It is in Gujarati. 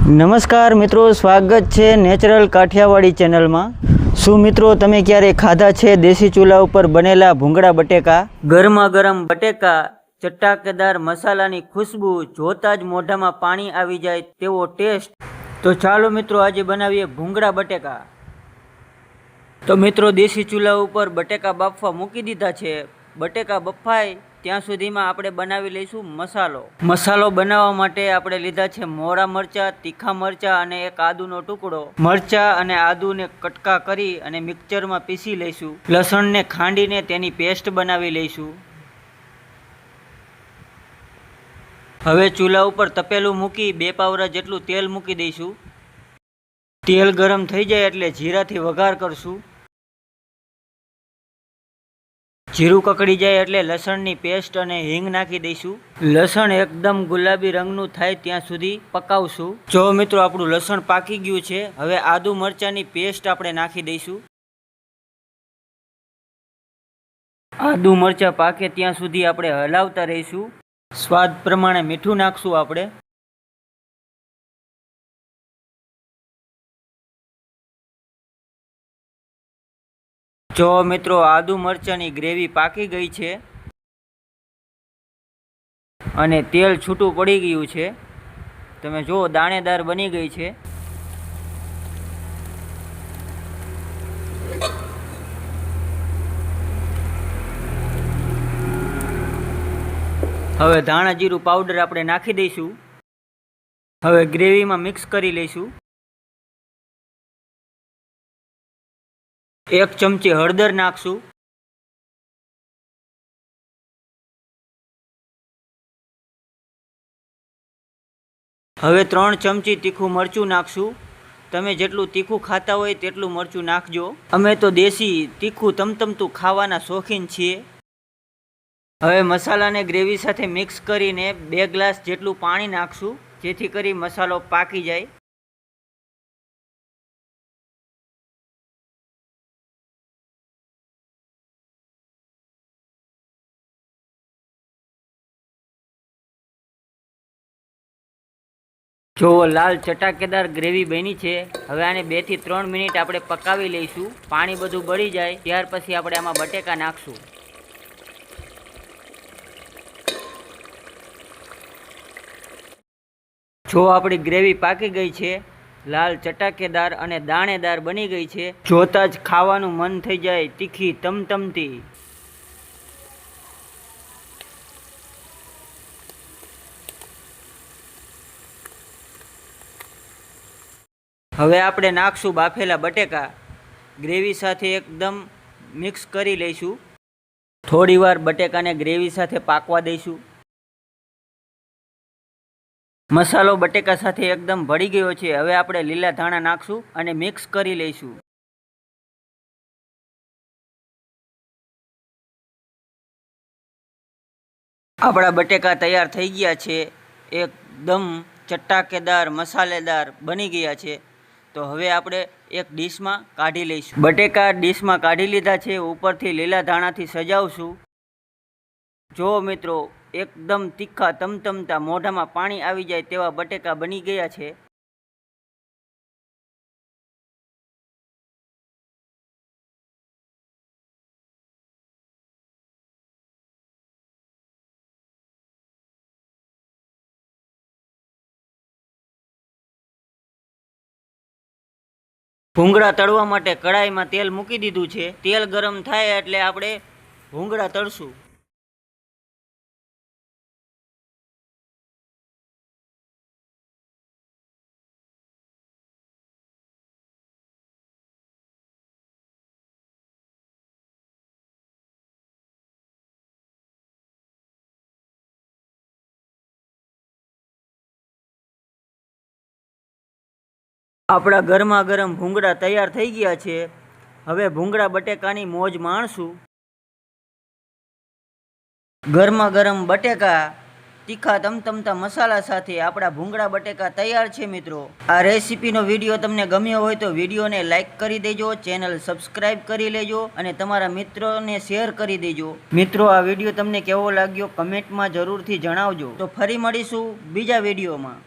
નમસ્કાર મિત્રો, સ્વાગત છે નેચરલ કાઠિયાવાડી ચેનલમાં। શું મિત્રો તમે ક્યારે ખાધા છે દેશી ચૂલા ઉપર બનેલા ભૂંગળા બટેકા? ગરમા ગરમ બટેકા, ચટાકેદાર મસાલાની ખુશ્બુ, જોતા જ મોઢામાં પાણી આવી જાય તેવો ટેસ્ટ। તો ચાલો મિત્રો આજે બનાવીએ ભૂંગળા બટેકા। તો મિત્રો દેશી ચૂલા ઉપર બટેકા બાફવા મૂકી દીધા છે। બટેકા બફાય ત્યાં સુધીમાં આપણે બનાવી લઈશું મસાલો। મસાલો બનાવવા માટે આપણે લીધા છે મોળા મરચાં, તીખા મરચાં અને એક આદુનો ટુકડો। મરચાં અને આદુને કટકા કરી અને મિક્સરમાં પીસી લઈશું। લસણને ખાંડીને તેની પેસ્ટ બનાવી લઈશું। હવે ચૂલા ઉપર તપેલું મૂકી 2 પાવરા જેટલું તેલ મૂકી દઈશું। તેલ ગરમ થઈ જાય એટલે જીરાથી વઘાર કરશું। જીરું કકડી જાય એટલે લસણની પેસ્ટ અને હિંગ નાખી દઈશું। લસણ એકદમ ગુલાબી રંગનું થાય ત્યાં સુધી પકાવશું। જો મિત્રો આપણું લસણ પાકી ગયું છે, હવે આદુ મરચાંની પેસ્ટ આપણે નાખી દઈશું। આદુ મરચાં પાકે ત્યાં સુધી આપણે હલાવતા રહીશું। સ્વાદ પ્રમાણે મીઠું નાખશું આપણે। જો મિત્રો આદુ મરચાંની ગ્રેવી પાકી ગઈ છે અને તેલ છૂટું પડી ગયું છે, તમે જુઓ દાણેદાર બની ગઈ છે। હવે ધાણા જીરું પાવડર આપણે નાખી દઈશું। હવે ગ્રેવીમાં મિક્સ કરી લઈશું। 1 ચમચી હળદર નાખશું। હવે 3 ચમચી તીખું મરચું નાખશું। તમે જેટલું તીખું ખાતા હોય તેટલું મરચું નાખજો। અમે તો દેશી તીખું તમતમતું ખાવાના શોખીન છીએ। હવે મસાલાને ગ્રેવી સાથે મિક્સ કરીને 2 ગ્લાસ જેટલું પાણી નાખશું, જેથી કરી મસાલો પાકી જાય। જો લાલ ચટાકેદાર ગ્રેવી બની છે। હવે આને 2 થી 3 મિનિટ આપણે પકાવી લઈશું। પાણી બધું બળી જાય ત્યાર પછી આપણે આમાં બટેકા નાખશું। જો આપણી ગ્રેવી પાકી ગઈ છે, લાલ ચટાકેદાર અને દાણેદાર બની ગઈ છે, જોતા જ ખાવાનું મન થઈ જાય તીખી તમતમતી। હવે આપણે નાખશું બાફેલા બટેકા। ગ્રેવી સાથે એકદમ મિક્સ કરી લઈશું। થોડી વાર બટેકાને ગ્રેવી સાથે પાકવા દઈશું। મસાલો બટેકા સાથે એકદમ ભળી ગયો છે। હવે આપણે લીલા ધાણા નાખશું અને મિક્સ કરી લઈશું। આપણા બટેકા તૈયાર થઈ ગયા છે, એકદમ ચટાકેદાર મસાલેદાર બની ગયા છે। તો હવે આપણે એક ડીશમાં કાઢી લઈશું। બટેકા ડીશમાં કાઢી લીધા છે, ઉપરથી લીલા ધાણાથી સજાવશું। જો મિત્રો એકદમ તીખા તમતમતા મોઢામાં પાણી આવી જાય તેવા બટેકા બની ગયા છે। ભૂંગળા તળવા માટે કડાઈમાં તેલ મૂકી દીધું છે। તેલ ગરમ થાય એટલે આપણે ભૂંગળા તળશું। આપણા ગરમા ગરમ ભૂંગળા તૈયાર થઈ ગયા છે। હવે ભૂંગળા બટેકાની મોજ માણશું। ગરમા ગરમ બટેકા તીખા તમતમતા મસાલા સાથે આપણા ભૂંગળા બટેકા તૈયાર છે। મિત્રો આ રેસીપીનો વિડીયો તમને ગમ્યો હોય તો વિડીયોને લાઇક કરી દેજો, ચેનલ સબસ્ક્રાઈબ કરી લેજો અને તમારા મિત્રોને શેર કરી દેજો। મિત્રો આ વિડીયો તમને કેવો લાગ્યો કમેન્ટમાં જરૂરથી જણાવજો। તો ફરી મળીશું બીજા વિડીયોમાં।